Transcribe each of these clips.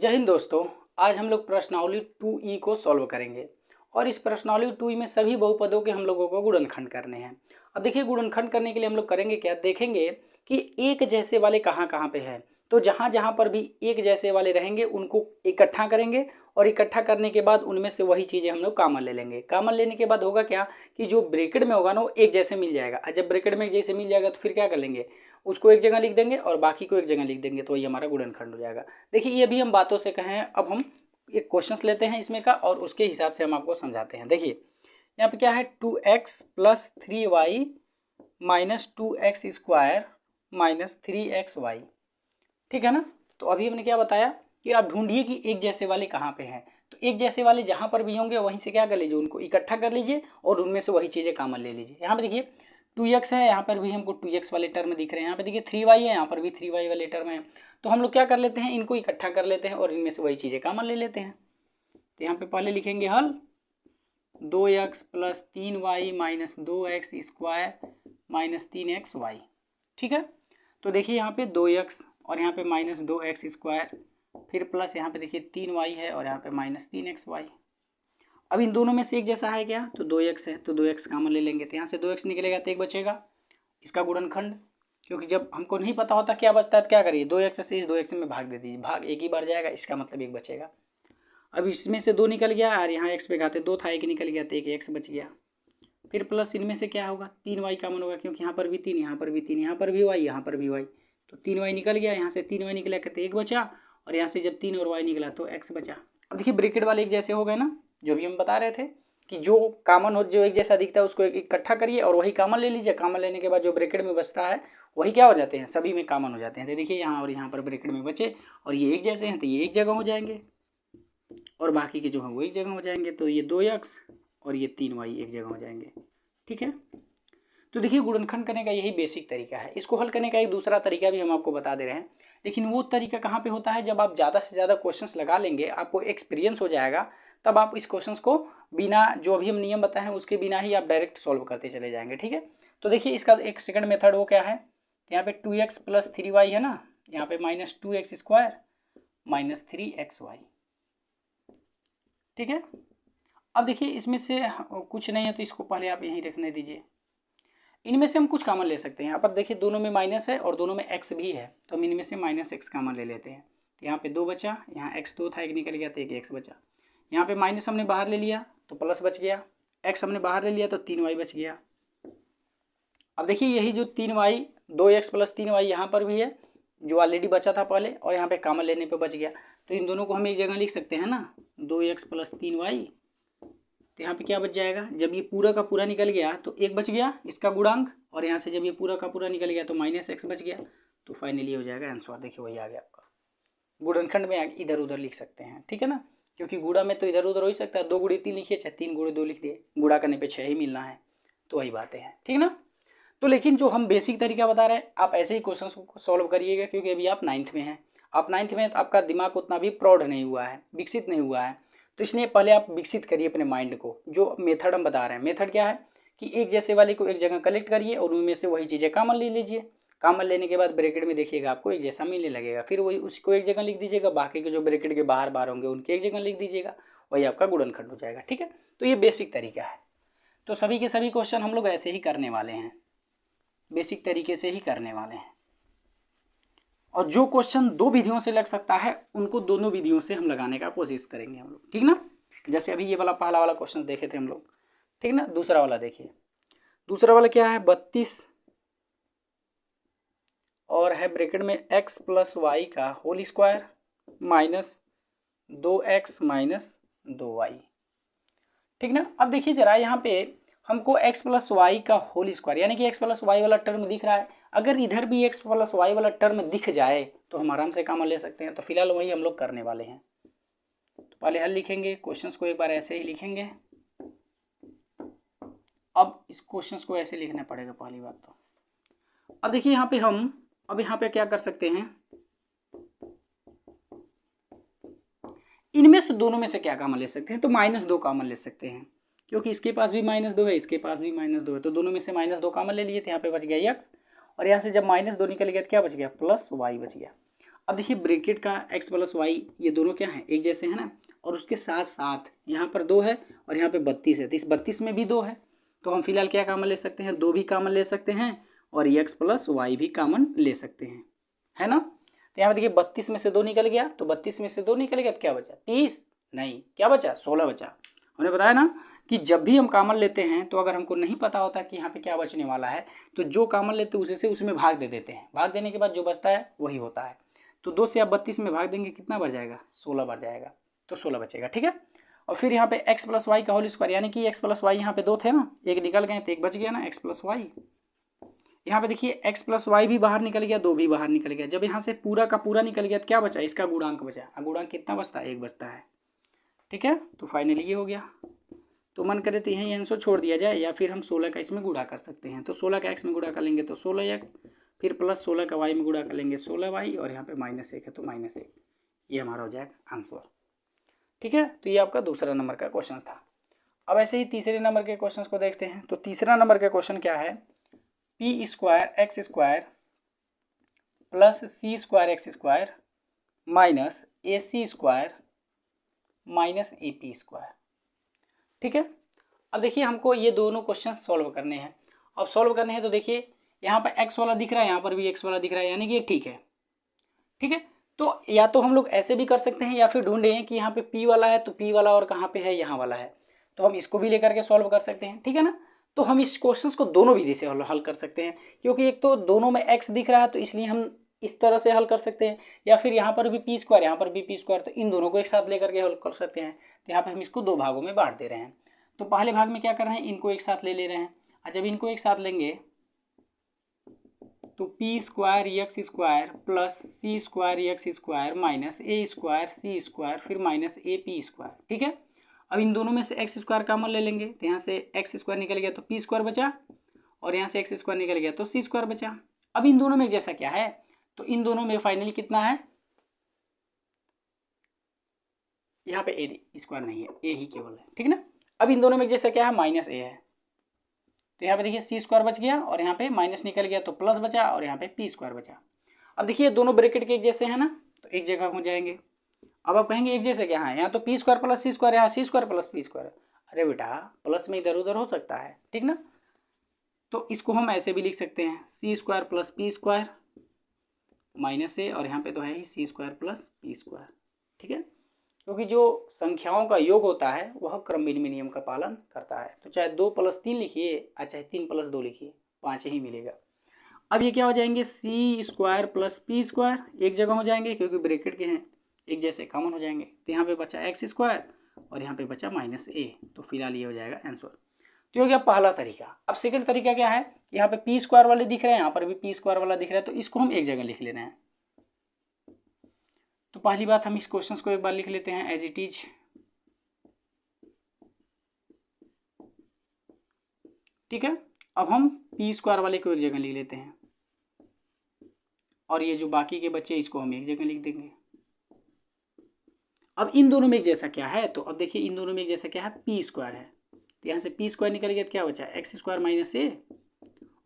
जय हिंद दोस्तों। आज हम लोग प्रश्नावली 2E को सॉल्व करेंगे और इस प्रश्नावली 2E में सभी बहुपदों के हम लोगों को गुणनखंड करने हैं। अब देखिए, गुणनखंड करने के लिए हम लोग करेंगे क्या, देखेंगे कि एक जैसे वाले कहाँ कहाँ पे है। तो जहाँ जहाँ पर भी एक जैसे वाले रहेंगे उनको इकट्ठा करेंगे और इकट्ठा करने के बाद उनमें से वही चीज़ें हम लोग कॉमन ले लेंगे। कॉमन लेने के बाद होगा क्या कि जो ब्रैकेट में होगा ना वो एक जैसे मिल जाएगा। और जब ब्रैकेट में एक जैसे मिल जाएगा तो फिर क्या कर लेंगे, उसको एक जगह लिख देंगे और बाकी को एक जगह लिख देंगे, तो ये हमारा गुणनखंड हो जाएगा। देखिए, ये भी हम बातों से कहे हैं। अब हम एक क्वेश्चन लेते हैं इसमें का और उसके हिसाब से हम आपको समझाते हैं। देखिए यहाँ पे क्या है, 2x plus 3y minus 2x square minus 3xy, ठीक है ना। तो अभी हमने क्या बताया कि आप ढूंढिए कि एक जैसे वाले कहाँ पे हैं। तो एक जैसे वाले जहाँ पर भी होंगे वहीं से क्या कर लीजिए, उनको इकट्ठा कर लीजिए और उनमें से वही चीज़ें कॉमन ले लीजिए। यहाँ पे देखिए 2x है, यहाँ पर भी हमको 2x वाले टर्म दिख रहे हैं। यहाँ पे देखिए 3y है, यहाँ पर भी 3y वाले टर्म है। तो हम लोग क्या कर लेते हैं, इनको इकट्ठा कर लेते हैं और इनमें से वही चीज़ें कॉमन ले लेते हैं। तो यहाँ पे पहले लिखेंगे हल 2x plus 3y minus 2x square minus 3xy, ठीक है। तो देखिए यहाँ पे 2x और यहाँ पे माइनस 2x स्क्वायर, फिर प्लस यहाँ पे देखिए 3y है और यहाँ पे माइनस 3xy। अब इन दोनों में से एक जैसा है क्या, तो 2x है, तो 2x कॉमन ले लेंगे। तो यहाँ से 2x निकलेगा तो एक बचेगा, इसका गुणनखंड। क्योंकि जब हमको नहीं पता होता क्या बचता है तो क्या करिए, 2x से इस 2x में भाग दे दीजिए, भाग एक ही बार जाएगा, इसका मतलब एक बचेगा। अब इसमें से 2 निकल गया और यहाँ x पे घाते 2 था, एक निकल गया तो एक x बच गया। फिर प्लस इनमें से क्या होगा, 3y कॉमन होगा, क्योंकि यहाँ पर भी 3, यहाँ पर भी 3, यहाँ पर भी y, यहाँ पर भी y। तो 3y निकल गया, यहाँ से 3y निकला कहते एक बचा और यहाँ से जब 3 और y निकला तो x बचा। अब देखिए ब्रैकेट वाले एक जैसे हो गए ना, जो भी हम बता रहे थे कि जो कॉमन हो, जो एक जैसा दिखता है उसको इकट्ठा करिए और वही कॉमन ले लीजिए। कॉमन लेने के बाद जो ब्रैकेट में बचता है वही क्या हो जाते हैं, सभी में कॉमन हो जाते हैं। तो देखिए यहाँ और यहाँ पर ब्रैकेट में बचे और ये एक जैसे हैं तो ये एक जगह हो जाएंगे और बाकी के जो हैं वो एक जगह हो जाएंगे। तो ये 2x और ये 3y एक जगह हो जाएंगे, ठीक है। तो देखिए गुणनखंड करने का यही बेसिक तरीका है। इसको हल करने का एक दूसरा तरीका भी हम आपको बता दे रहे हैं, लेकिन वो तरीका कहाँ पे होता है, जब आप ज़्यादा से ज़्यादा क्वेश्चंस लगा लेंगे, आपको एक्सपीरियंस हो जाएगा, तब आप इस क्वेश्चंस को बिना जो अभी हम नियम बताए हैं उसके बिना ही आप डायरेक्ट सॉल्व करते चले जाएंगे, ठीक है। तो देखिए इसका एक सेकंड मेथड वो क्या है, यहाँ पे 2x प्लस 3y है ना, यहाँ पे minus 2x square minus 3xy, ठीक है। अब देखिए इसमें से कुछ नहीं है तो इसको पहले आप यहीं रखने दीजिए। इनमें से हम कुछ कॉमन ले सकते हैं। यहाँ पर देखिए दोनों में माइनस है और दोनों में x भी है, तो हम इनमें से माइनस x कॉमन ले लेते हैं। तो यहाँ पे 2 बचा, यहाँ x 2 था, एक निकल गया तो एक x बचा। यहाँ पे माइनस हमने बाहर ले लिया तो प्लस बच गया, x हमने बाहर ले लिया तो 3y बच गया। अब देखिए यही जो 3y 2x प्लस 3y यहाँ पर भी है, जो ऑलरेडी बचा था पहले, और यहाँ पे कॉमन लेने पे बच गया। तो इन दोनों को हम एक जगह लिख सकते हैं ना, 2x प्लस 3y। तो यहाँ पे क्या बच जाएगा, जब ये पूरा का पूरा निकल गया तो एक बच गया इसका गुणांक, और यहाँ से जब ये पूरा का पूरा निकल गया तो माइनस x बच गया। तो फाइनली हो जाएगा आंसर। देखिए वही आ गया आपका। गुणनखंड में इधर उधर लिख सकते हैं, ठीक है ना, क्योंकि गुणा में तो इधर उधर हो ही सकता है। 2 गुणे 3 लिखिए, चाहे 3 गुणे 2 लिख दिए, गुणा करने पे 6 ही मिलना है, तो वही बातें हैं, ठीक ना। तो लेकिन जो हम बेसिक तरीका बता रहे हैं, आप ऐसे ही क्वेश्चन को सॉल्व करिएगा, क्योंकि अभी आप 9th में हैं। आप 9th में तो आपका दिमाग उतना भी प्रौढ़ नहीं हुआ है, विकसित नहीं हुआ है। तो इसलिए पहले आप विकसित करिए अपने माइंड को। जो मेथड हम बता रहे हैं, मेथड क्या है कि एक जैसे वाले को एक जगह कलेक्ट करिए और उनमें से वही चीज़ें कॉमन ले लीजिए। कॉमन लेने के बाद ब्रैकेट में देखिएगा आपको एक जैसा मिलने लगेगा, फिर वही उसको एक जगह लिख दीजिएगा, बाकी के जो ब्रैकेट के बाहर बाहर होंगे उनके एक जगह लिख दीजिएगा, वही आपका गुणनखंड हो जाएगा, ठीक है। तो ये बेसिक तरीका है। तो सभी के सभी क्वेश्चन हम लोग ऐसे ही करने वाले हैं, बेसिक तरीके से ही करने वाले हैं। और जो क्वेश्चन 2 विधियों से लग सकता है उनको दोनों विधियों से हम लगाने का कोशिश करेंगे हम लोग, ठीक ना। जैसे अभी ये वाला पहला वाला क्वेश्चन देखे थे हम लोग, ठीक ना। दूसरा वाला देखिए, दूसरा वाला क्या है, 32 और है ब्रैकेट में x प्लस वाई का whole square minus 2x minus 2y, ठीक ना। अब देखिए जरा यहाँ पे हमको x प्लस वाई का होल स्क्वायर यानी कि x प्लस वाई वाला टर्म दिख रहा है। अगर इधर भी x प्लस वाई वाला टर्म दिख जाए तो हम आराम से कॉमन ले सकते हैं। तो फिलहाल वही हम लोग करने वाले हैं। तो पहले हल लिखेंगे, क्वेश्चंस को एक बार ऐसे ही लिखेंगे। अब इस क्वेश्चंस को ऐसे लिखना पड़ेगा पहली बात तो। अब देखिए यहाँ पे हम अब यहाँ पे क्या कर सकते हैं, इनमें से दोनों में से क्या कॉमन ले सकते हैं, तो -2 कॉमन ले सकते हैं, क्योंकि इसके पास भी -2 है, इसके पास भी -2 है, तो दोनों में से -2 कॉमन ले लिए, तो यहाँ पे बच गया x, और यहाँ से जब -2 निकल गया तो क्या बच गया, प्लस y बच गया। अब देखिए ब्रैकेट का x प्लस वाई ये दोनों क्या है, एक जैसे हैं ना, और उसके साथ साथ यहाँ पर 2 है और यहाँ पे 32 है, तो इस 32 में भी 2 है, तो हम फिलहाल क्या कॉमन ले सकते हैं, 2 भी कॉमन ले सकते हैं और x प्लस वाई भी कॉमन ले सकते हैं, है ना। तो यहाँ पे देखिए 32 में से 2 निकल गया, तो 32 में से 2 निकल गया तो क्या बचा, 30 नहीं, क्या बचा, 16 बचा। हमने बताया ना कि जब भी हम कॉमन लेते हैं तो अगर हमको नहीं पता होता कि यहाँ पे क्या बचने वाला है तो जो कॉमन लेते हैं उसे से उसमें भाग दे देते हैं, भाग देने के बाद जो बचता है वही होता है। तो 2 से आप 32 में भाग देंगे, कितना बढ़ जाएगा, 16 बढ़ जाएगा, तो 16 बचेगा, ठीक है। और फिर यहाँ पे x प्लस वाई का होल स्क्वायर, यानी कि x प्लस वाई यहाँ पे 2 थे ना, एक निकल गए तो एक बच गया ना, x प्लस वाई। यहाँ पे देखिए x प्लस वाई भी बाहर निकल गया, 2 भी बाहर निकल गया, जब यहाँ से पूरा का पूरा निकल गया तो क्या बचा, इसका गुणांक बचा। गुणांक कितना बचता है, 1 बचता है, ठीक है। तो फाइनली ये हो गया। तो मन करे तो यहीं आंसर छोड़ दिया जाए, या फिर हम 16 का इसमें गुणा कर सकते हैं। तो 16 का x में गुणा कर लेंगे तो 16x, फिर प्लस 16 का y में गुणा कर लेंगे 16y, और यहाँ पे -1 है तो -1, ये हमारा हो जाएगा आंसर, ठीक है। तो ये आपका दूसरा नंबर का क्वेश्चन था। अब ऐसे ही तीसरे नंबर के क्वेश्चन को देखते हैं। तो तीसरा नंबर का क्वेश्चन क्या है, p square x square plus c square x square minus ac square minus AP square, ठीक है। अब देखिए हमको ये दोनों क्वेश्चन सॉल्व करने हैं। अब सॉल्व करने हैं तो देखिए यहाँ पर x वाला दिख रहा है, यहाँ पर भी x वाला दिख रहा है, यानी कि ये ठीक है, ठीक है। तो या तो हम लोग ऐसे भी कर सकते हैं या फिर ढूंढें कि यहाँ पे p वाला है तो p वाला और कहाँ पे है, यहाँ वाला है, तो हम इसको भी लेकर के सॉल्व कर सकते हैं, ठीक है ना। तो हम इस क्वेश्चन को दोनों विधि से हल कर सकते हैं, क्योंकि एक तो दोनों में x दिख रहा है तो इसलिए हम इस तरह से हल कर सकते हैं, या फिर यहाँ पर भी p स्क्वायर, यहाँ पर भी p स्क्वायर, तो इन दोनों को एक साथ लेकर के हल कर सकते हैं। तो यहाँ पर हम इसको 2 भागों में बांट दे रहे हैं। तो पहले भाग में क्या कर रहे हैं, इनको एक साथ ले रहे हैं, और जब इनको एक साथ लेंगे तो p square x square plus c square x square minus a square c square फिर माइनस AP स्क्वायर, ठीक है। अब इन दोनों में से x स्क्वायर कॉमन ले लेंगे, तो यहाँ से x स्क्वायर निकल गया तो p स्क्वायर बचा, और यहाँ से x स्क्वायर निकल गया तो c स्क्वायर बचा। अब इन दोनों में जैसा क्या है, तो इन दोनों में फाइनली कितना है, यहाँ पे a स्क्वायर नहीं है, a ही केवल है, ठीक है ना। अब इन दोनों में जैसा क्या है, -a है, तो यहाँ पे देखिए c स्क्वायर बच गया, और यहाँ पे माइनस निकल गया तो प्लस बचा, और यहाँ पे p स्क्वायर बचा। अब देखिए दोनों ब्रैकेट के एक जैसे हैं ना, तो एक जगह हो जाएंगे। अब आप कहेंगे एक जैसे क्या है, यहाँ तो p square plus c square, यहाँ c square plus p square, अरे बेटा प्लस में इधर उधर हो सकता है, ठीक ना। तो इसको हम ऐसे भी लिख सकते हैं, c square plus p square minus a, और यहाँ पे तो है ही c square plus p square, ठीक है। क्योंकि जो संख्याओं का योग होता है वह क्रम विनिमय नियम का पालन करता है, तो चाहे 2 + 3 लिखिए और चाहे 3 + 2 लिखिए, 5 ही मिलेगा। अब ये क्या हो जाएंगे, c square plus p square एक जगह हो जाएंगे, क्योंकि ब्रैकेट के हैं एक जैसे कॉमन हो जाएंगे। तो यहाँ पे बचा x स्क्वायर और यहाँ पे बचा -a, तो फिलहाल ये हो जाएगा आंसर। तो हो गया पहला तरीका। अब सेकंड तरीका क्या है, यहाँ पे p स्क्वायर वाले दिख रहे हैं, यहाँ पर भी p स्क्वायर वाला दिख रहा है, तो इसको हम एक जगह लिख ले रहे हैं। तो पहली बात हम इस क्वेश्चन को एक बार लिख लेते हैं एज इट इज, ठीक है। अब हम p स्क्वायर वाले को एक जगह लिख लेते हैं, और ये जो बाकी के बच्चे इसको हम एक जगह लिख देंगे। अब इन दोनों में एक जैसा क्या है, तो अब देखिए इन दोनों में एक जैसा क्या है, p स्क्वायर है, तो यहाँ से p स्क्वायर निकल गया तो क्या बचा, x स्क्वायर माइनस a,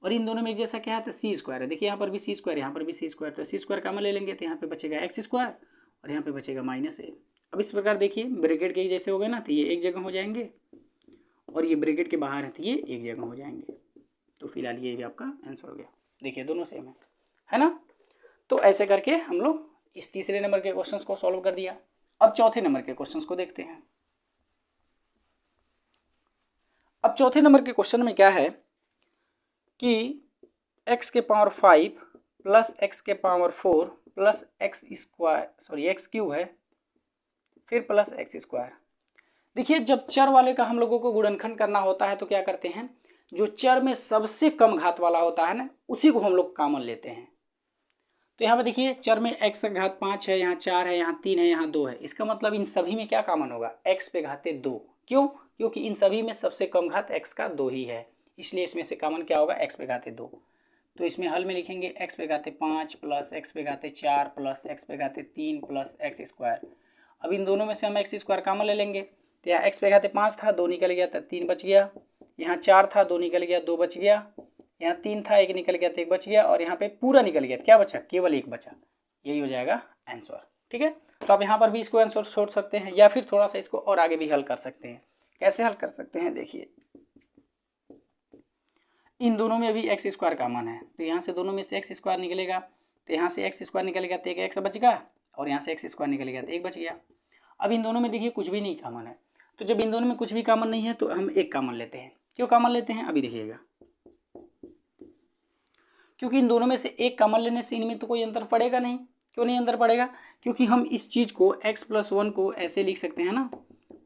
और इन दोनों में एक जैसा क्या है, तो c स्क्वायर है। देखिए यहाँ पर भी c स्क्वायर, यहाँ पर भी c स्क्वायर, तो c स्क्वायर कॉमन ले लेंगे तो यहाँ पे बचेगा x स्क्वायर और यहाँ पे बचेगा -a। अब इस प्रकार देखिए ब्रैकेट के जैसे हो गए ना, तो ये एक जगह हो जाएंगे, और ये ब्रैकेट के बाहर है तो ये एक जगह हो जाएंगे। तो फिलहाल ये भी आपका आंसर हो गया। देखिए दोनों सेम है ना। तो ऐसे करके हम लोग इस तीसरे नंबर के क्वेश्चन को सॉल्व कर दिया। अब चौथे नंबर के क्वेश्चन को देखते हैं। अब चौथे नंबर के क्वेश्चन में क्या है कि x के पावर 5 प्लस x के पावर 4 प्लस x क्यूब है, फिर प्लस x स्क्वायर। देखिए जब चर वाले का हम लोगों को गुणनखंड करना होता है तो क्या करते हैं, जो चर में सबसे कम घात वाला होता है ना, उसी को हम लोग कॉमन लेते हैं। तो यहाँ पे देखिए चर में x का घात 5 है, यहाँ 4 है, यहाँ 3 है, यहाँ 2 है, इसका मतलब इन सभी में क्या कॉमन होगा, x पे घाते 2। क्यों, क्योंकि इन सभी में सबसे कम घात x का 2 ही है, इसलिए इसमें से कॉमन क्या होगा, x पे घाते 2। तो इसमें हल में लिखेंगे x पे घाते 5 प्लस x पे घाते 4 प्लस x पे घाते 3 प्लस x स्क्वायर। अब इन दोनों में से हम x स्क्वायर कॉमन ले लेंगे, तो यहाँ x पे घाते 5 था, 2 निकल गया तो 3 बच गया, यहाँ 4 था, 2 निकल गया, 2 बच गया, यहाँ 3 था, 1 निकल गया तो 1 बच गया, और यहाँ पे पूरा निकल गया, क्या बचा, केवल 1 बचा, यही हो जाएगा आंसर। ठीक है, तो आप यहाँ पर भी इसको आंसर छोड़ सकते हैं या फिर थोड़ा सा इसको और आगे भी हल कर सकते हैं। कैसे हल कर सकते हैं, देखिए इन दोनों में अभी एक्स स्क्वायर कॉमन है, तो यहाँ से दोनों में से एक्स स्क्वायर निकलेगा, तो यहाँ से एक्स स्क्वायर निकलेगा तो एक एक्स बचेगा, और यहाँ से एक्स स्क्वायर निकलेगा तो एक बच गया। अब इन दोनों में देखिए कुछ भी नहीं कॉमन है, तो जब इन दोनों में कुछ भी कॉमन नहीं है तो हम एक कॉमन लेते हैं। क्यों कॉमन लेते हैं अभी देखिएगा, क्योंकि इन दोनों में से एक कॉमन लेने से इनमें तो कोई अंतर पड़ेगा नहीं। क्यों नहीं अंतर पड़ेगा, क्योंकि हम इस चीज़ को x+1 को ऐसे लिख सकते हैं ना,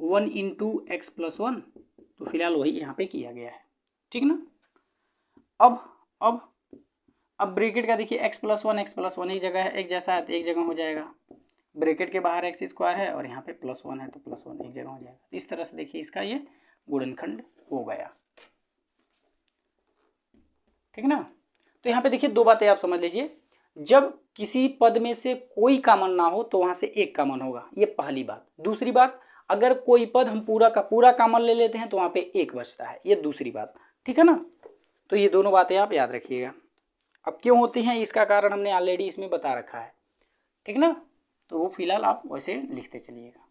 1 × x+1, तो फिलहाल वही यहाँ पे किया गया है। ठीक ना, अब ब्रैकेट का देखिए x+1 एक जगह है, एक जैसा है तो एक जगह हो जाएगा, ब्रैकेट के बाहर एक्स स्क्वायर है और यहाँ पे +1 है तो +1 एक जगह हो जाएगा। इस तरह से देखिए इसका ये गुणनखंड हो गया। ठीक ना, तो यहाँ पे देखिए दो बातें आप समझ लीजिए, जब किसी पद में से कोई कॉमन ना हो तो वहां से एक कॉमन होगा, ये पहली बात। दूसरी बात, अगर कोई पद हम पूरा का पूरा कॉमन ले लेते हैं तो वहां पे एक बचता है, ये दूसरी बात। ठीक है ना, तो ये दोनों बातें आप याद रखिएगा। अब क्यों होती हैं इसका कारण हमने ऑलरेडी इसमें बता रखा है। ठीक ना, तो वो फिलहाल आप वैसे लिखते चलिएगा।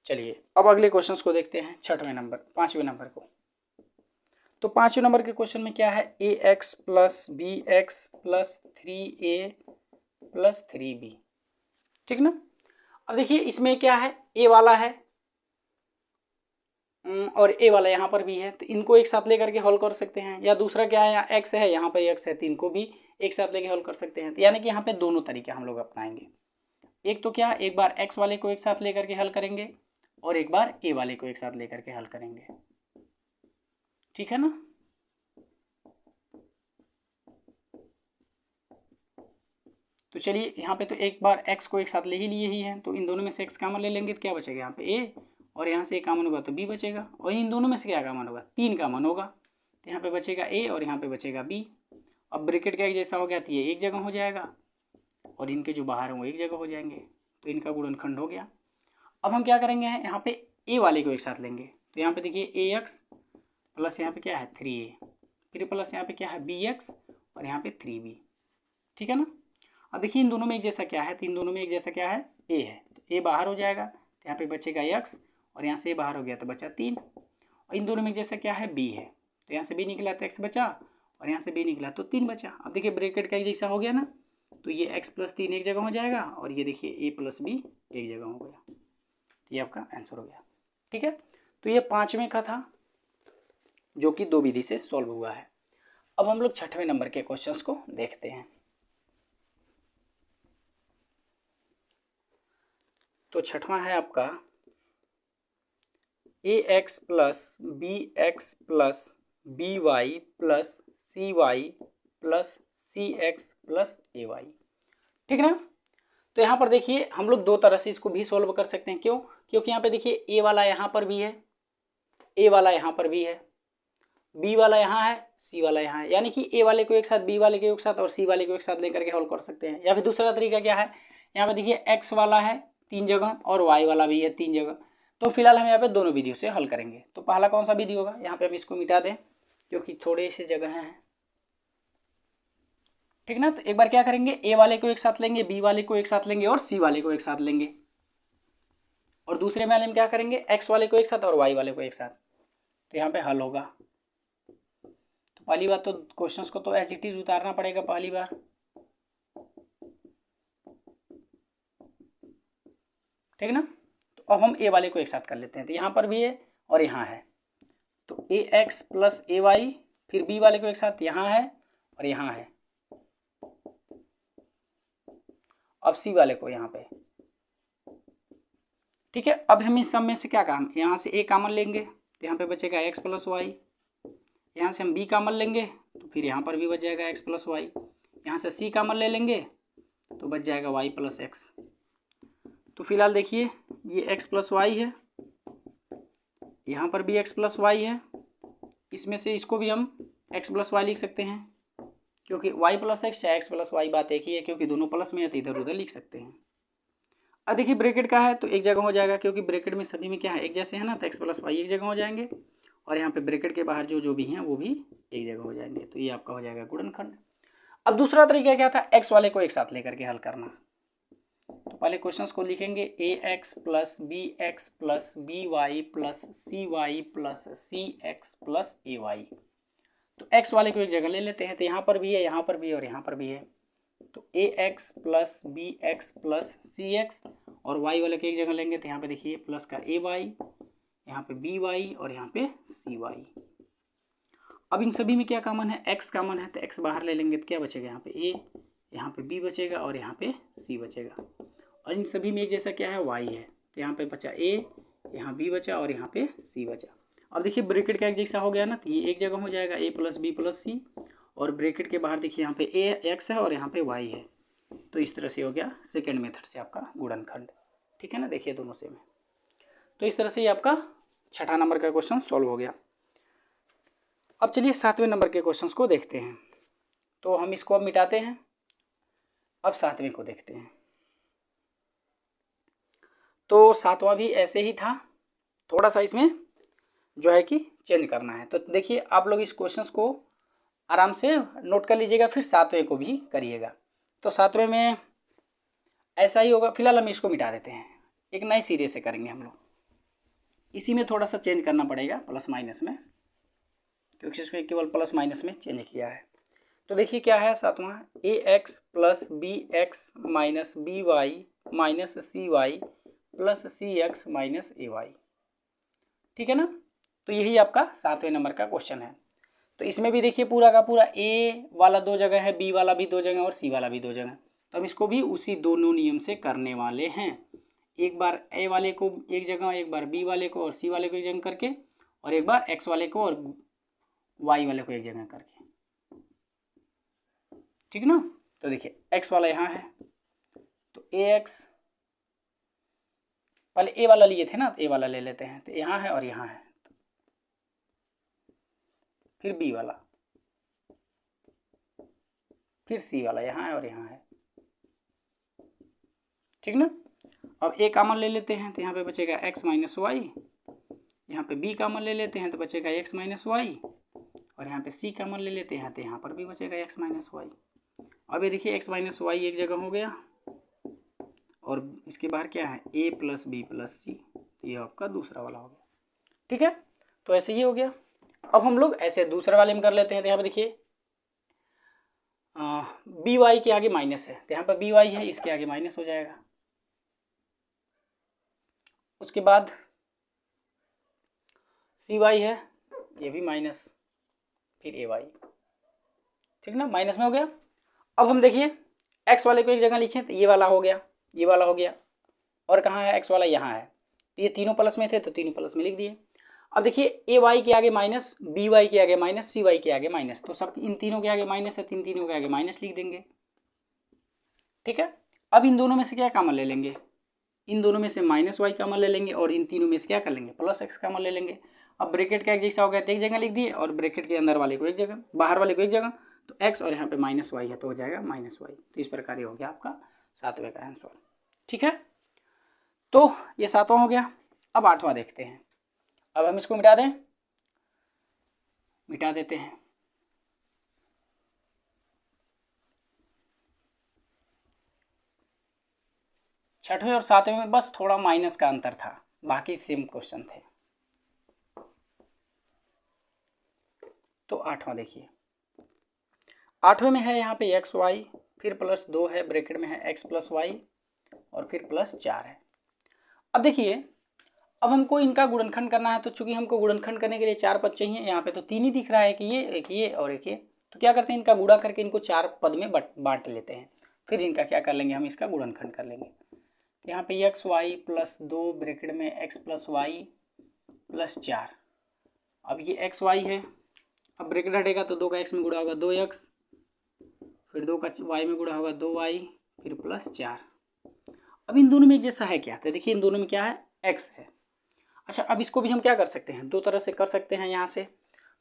चलिए अब अगले क्वेश्चंस को देखते हैं, 5वें नंबर को। तो 5वें नंबर के क्वेश्चन में क्या है, ax + bx + 3a + 3b। ठीक ना, अब देखिए इसमें क्या है, a वाला है और a वाला यहाँ पर भी है, तो इनको एक साथ लेकर के हल कर सकते हैं। या दूसरा क्या है, यहाँ x है यहाँ पर x है, तो इनको भी एक साथ लेके हल कर सकते हैं। तो यानी कि यहाँ पे दोनों तरीके हम लोग अपनाएंगे। एक तो क्या, एक बार x वाले को एक साथ लेकर के हल करेंगे और एक बार a वाले को एक साथ लेकर के हल करेंगे। ठीक है ना, तो चलिए यहाँ पे तो एक बार x को एक साथ ले ही लिए ही है, तो इन दोनों में से x कॉमन ले लेंगे तो क्या बचेगा यहाँ पे a, और यहाँ से a कॉमन होगा तो b बचेगा, और इन दोनों में से क्या कॉमन होगा, 3 कॉमन होगा, तो यहाँ पे बचेगा a और यहाँ पे बचेगा b। अब ब्रैकेट का एक जैसा हो गया तो ये एक जगह हो जाएगा और इनके जो बाहर हैं वो एक जगह हो जाएंगे, तो इनका गुणनखंड हो गया। अब हम क्या करेंगे, यहाँ पे a वाले को एक साथ लेंगे, तो यहाँ पे देखिए ax प्लस यहाँ पे क्या है 3a, फिर प्लस यहाँ पे क्या है bx और यहाँ पे 3b। ठीक है ना, अब देखिए इन दोनों में एक जैसा क्या है, तो इन दोनों में एक जैसा क्या है, a है, तो a बाहर हो जाएगा, तो यहाँ पे बचेगा x और यहाँ से a बाहर हो गया तो बचा 3, और इन दोनों में एक जैसा क्या है, b है, तो यहाँ से b निकला तो x बचा और यहाँ से b निकला तो 3 बचा। अब देखिए ब्रैकेट का एक जैसा हो गया ना, तो ये x + 3 एक जगह हो जाएगा और ये देखिए a + b एक जगह हो गया, ये आपका आंसर हो गया। ठीक है, तो ये 5वें का था जो कि 2 विधि से सॉल्व हुआ है। अब हम लोग 6वें नंबर के क्वेश्चंस को देखते हैं। तो 6वां है आपका ax + bx + by + cy + cx + ay। ठीक ना, तो यहाँ पर देखिए हम लोग दो तरह से इसको भी सॉल्व कर सकते हैं। क्यों, क्योंकि यहाँ पे देखिए a वाला यहाँ पर भी है, a वाला यहाँ पर भी है, b वाला यहाँ है, c वाला यहाँ है, यानी कि a वाले को एक साथ b वाले को एक साथ और c वाले को एक साथ लेकर के हल कर सकते हैं। या फिर दूसरा तरीका क्या है, यहाँ पे देखिए x वाला है 3 जगह और y वाला भी है 3 जगह, तो फिलहाल हम यहाँ पे दोनों विधियों से हल करेंगे। तो पहला कौन सा विधि होगा, यहाँ पे हम इसको मिटा दें क्योंकि थोड़े से जगह हैं। ठीक ना, तो एक बार क्या करेंगे, a वाले को एक साथ लेंगे, b वाले को एक साथ लेंगे और c वाले को एक साथ लेंगे, और दूसरे वाले में क्या करेंगे, x वाले को एक साथ और y वाले को एक साथ, तो यहाँ पे हल होगा। तो पहली बात तो क्वेश्चंस को तो एज इट इज उतारना पड़ेगा पहली बार। ठीक ना, तो अब हम a वाले को एक साथ कर लेते हैं, तो यहाँ पर भी है और यहाँ है, तो ax + ay, फिर b वाले को एक साथ यहाँ है और यहाँ है, अब c वाले को यहाँ पे। ठीक है, अब हम इस सब में से क्या काम, यहाँ से a कॉमन लेंगे तो यहाँ पे बचेगा x + y, यहाँ से हम b कॉमन लेंगे तो फिर यहाँ पर भी बच जाएगा x + y, यहाँ से c कॉमन ले लेंगे तो बच जाएगा y + x। तो फिलहाल देखिए ये x + y है, यहाँ पर भी x + y है, इसमें से इसको भी हम x + y लिख सकते हैं क्योंकि y + x चाहे x + y बात एक ही है, क्योंकि दोनों प्लस में है तो इधर उधर लिख सकते हैं। अब देखिए ब्रैकेट का है तो एक जगह हो जाएगा, क्योंकि ब्रैकेट में सभी में क्या है एक जैसे है ना, तो x + y एक जगह हो जाएंगे, और यहाँ पे ब्रैकेट के बाहर जो भी हैं वो भी एक जगह हो जाएंगे। तो ये आपका हो जाएगा गुणनखंड। अब दूसरा तरीका क्या था, एक्स वाले को एक साथ लेकर के हल करना। तो पहले क्वेश्चंस को लिखेंगे A X plus B Y plus C Y plus C X plus A Y. तो एक्स वाले को एक जगह ले लेते हैं, तो यहाँ पर भी है, यहाँ पर भी है और यहाँ पर भी है। तो A X plus B X plus C X, और वाई वाले को एक जगह लेंगे, तो यहाँ पे देखिए प्लस का ए वाई, यहाँ पे बी वाई और यहाँ पे सी वाई। अब इन सभी में क्या कॉमन है, एक्स कॉमन है, तो एक्स बाहर ले लेंगे तो क्या बचेगा, यहाँ पे ए, यहाँ पे बी बचेगा और यहाँ पे सी बचेगा। और इन सभी में एक जैसा क्या है, वाई है, तो यहाँ पे बचा ए, यहाँ बी बचा और यहाँ पे सी बचा। अब देखिए ब्रैकेट का एक जैसा हो गया ना, तो ये एक जगह हो जाएगा ए प्लस बी प्लस सी, और ब्रैकेट के बाहर देखिए यहाँ पे ए एक्स है और यहाँ पे वाई है। तो इस तरह से हो गया सेकेंड मेथड से आपका गुणनखंड। ठीक है ना, देखिए दोनों से में। तो इस तरह से ये आपका छठा नंबर का क्वेश्चन सॉल्व हो गया। अब चलिए 7वें नंबर के क्वेश्चंस को देखते हैं। तो हम इसको अब मिटाते हैं, अब 7वें को देखते हैं। तो 7वां भी ऐसे ही था, थोड़ा सा इसमें जो है कि चेंज करना है। तो देखिए आप लोग इस क्वेश्चंस को आराम से नोट कर लीजिएगा, फिर 7वें को भी करिएगा। तो 7वें में ऐसा ही होगा। फिलहाल हम इसको मिटा देते हैं, एक नए सिरे से करेंगे हम लोग। इसी में थोड़ा सा चेंज करना पड़ेगा प्लस माइनस में, क्योंकि इसमें केवल प्लस माइनस में चेंज किया है। तो देखिए क्या है 7वां, A X plus B X minus B Y minus C Y plus C X minus A Y. ठीक है ना, तो यही आपका 7वें नंबर का क्वेश्चन है। तो इसमें भी देखिए पूरा का पूरा ए वाला 2 जगह है, बी वाला भी 2 जगह और सी वाला भी 2 जगह। तो हम इसको भी उसी दोनों नियम से करने वाले हैं। एक बार ए वाले को एक जगह, एक बार बी वाले को और सी वाले को एक जगह करके, और एक बार एक्स वाले को और वाई वाले को एक जगह करके। ठीक है ना, तो देखिए एक्स वाला यहाँ है, तो ए एक्स, पहले ए वाला लिए थे ना, तो ए वाला ले लेते हैं। तो यहाँ है और यहाँ है, फिर बी वाला, फिर सी वाला, यहाँ है और यहाँ है। ठीक ना, अब ए कॉमन ले लेते हैं, तो यहाँ पे बचेगा एक्स माइनस वाई। यहाँ पे बी कॉमन ले लेते हैं तो बचेगा एक्स माइनस वाई, और यहाँ पे सी कॉमन ले लेते हैं तो यहाँ पर भी बचेगा एक्स माइनस वाई। अब ये देखिए एक्स माइनस वाई एक जगह हो गया, और इसके बाहर क्या है, ए प्लस बी प्लस सी, तो ये आपका दूसरा वाला हो गया। ठीक है, तो ऐसे ही हो गया। अब हम लोग ऐसे दूसरे वाले में कर लेते हैं। तो यहाँ पे देखिए बी वाई के आगे माइनस है, तो यहाँ पर बी वाई है, इसके आगे माइनस हो जाएगा। उसके बाद सी वाई है, ये भी माइनस, फिर ए वाई। ठीक ना, माइनस में हो गया। अब हम देखिए एक्स वाले को एक जगह लिखें, तो ये वाला हो गया, ये वाला हो गया, और कहाँ है एक्स वाला, यहाँ है। तो ये तीनों प्लस में थे तो तीनों प्लस में लिख दिए। अब देखिए ए वाई के आगे माइनस, बी वाई के आगे माइनस, सी वाई के आगे माइनस, तो सब इन तीनों के आगे माइनस है, तीनों के आगे माइनस लिख देंगे। ठीक है, अब इन दोनों में से क्या कॉमन ले लेंगे, इन दोनों में से माइनस वाई कॉमन ले लेंगे, और इन तीनों में से क्या कर लेंगे, प्लस एक्स कॉमन ले लेंगे। अब ब्रैकेट का एक जैसा हो गया तो एक जगह लिख दिए, और ब्रैकेट के अंदर वाले को एक जगह, बाहर वाले को एक जगह। तो एक्स और यहाँ पे माइनस वाई है तो हो जाएगा माइनस वाई। तो इस प्रकार ये हो गया आपका 7वें का आंसर। ठीक है, तो ये 7वां हो गया। अब 8वां देखते हैं। अब हम इसको मिटा दें, मिटा देते हैं। छठवें और 7वें में बस थोड़ा माइनस का अंतर था, बाकी सेम क्वेश्चन थे। तो 8वां देखिए, 8वें में है यहाँ पे एक्स वाई, फिर प्लस 2 है, ब्रैकेट में है एक्स प्लस वाई, और फिर प्लस 4 है। अब देखिए, अब हमको इनका गुणनखंड करना है। तो चूंकि हमको गुणनखंड करने के लिए 4 पद चाहिए, यहाँ पे तो 3 ही दिख रहा है कि ये एक ये और एक ये। तो क्या करते हैं, इनका गुणा करके इनको 4 पद में बांट लेते हैं, फिर इनका क्या कर लेंगे, हम इसका गुणनखंड कर लेंगे। तो यहाँ पे एक्स वाई प्लस 2 ब्रैकेट में एक्स प्लस वाई प्लस 4। अब ये एक्स वाई है, अब ब्रैकेट हटेगा तो 2 का एक्स में गुणा होगा 2x, फिर 2 का वाई में गुणा होगा 2y, फिर प्लस 4। अब इन दोनों में एक जैसा है क्या, तो देखिए इन दोनों में क्या है, x है। अच्छा, अब इसको भी हम क्या कर सकते हैं, 2 तरह से कर सकते हैं। यहाँ से